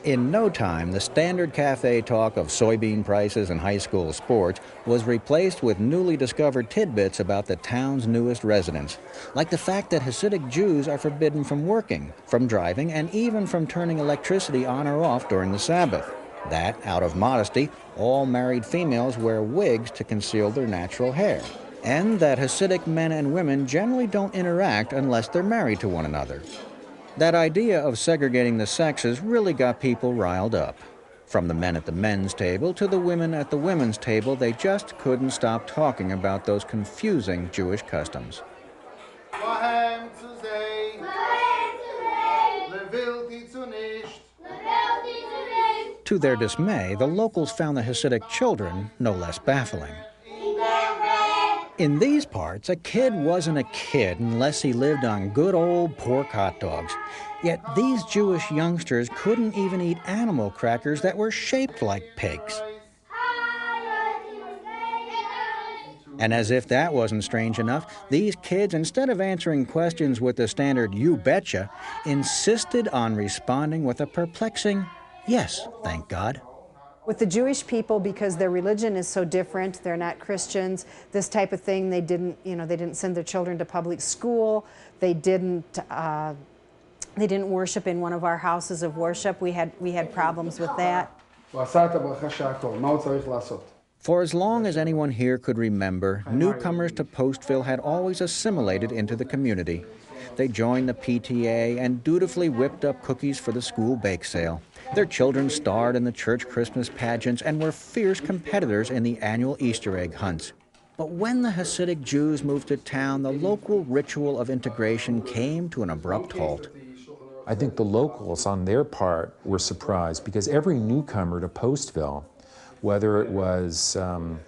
In no time, the standard cafe talk of soybean prices and high school sports was replaced with newly discovered tidbits about the town's newest residents, like the fact that Hasidic Jews are forbidden from working, from driving, and even from turning electricity on or off during the Sabbath. That, out of modesty, all married females wear wigs to conceal their natural hair, and that Hasidic men and women generally don't interact unless they're married to one another. That idea of segregating the sexes really got people riled up. From the men at the men's table to the women at the women's table, they just couldn't stop talking about those confusing Jewish customs. To their dismay, the locals found the Hasidic children no less baffling. In these parts, a kid wasn't a kid unless he lived on good old pork hot dogs. Yet these Jewish youngsters couldn't even eat animal crackers that were shaped like pigs. And as if that wasn't strange enough, these kids, instead of answering questions with the standard "you betcha," insisted on responding with a perplexing "yes, thank God." With the Jewish people, because their religion is so different, they're not Christians, this type of thing, they didn't send their children to public school, they didn't worship in one of our houses of worship. We had problems with that. For as long as anyone here could remember, newcomers to Postville had always assimilated into the community. They joined the PTA and dutifully whipped up cookies for the school bake sale. Their children starred in the church Christmas pageants and were fierce competitors in the annual Easter egg hunts. But when the Hasidic Jews moved to town, the local ritual of integration came to an abrupt halt. I think the locals, on their part, were surprised because every newcomer to Postville, whether it was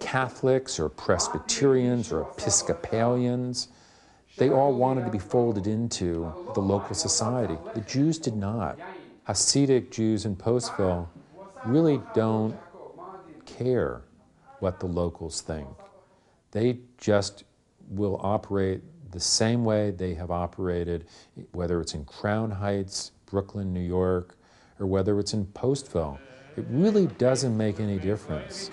Catholics or Presbyterians or Episcopalians, they all wanted to be folded into the local society. The Jews did not. Hasidic Jews in Postville really don't care what the locals think. They just will operate the same way they have operated, whether it's in Crown Heights, Brooklyn, New York, or whether it's in Postville. It really doesn't make any difference.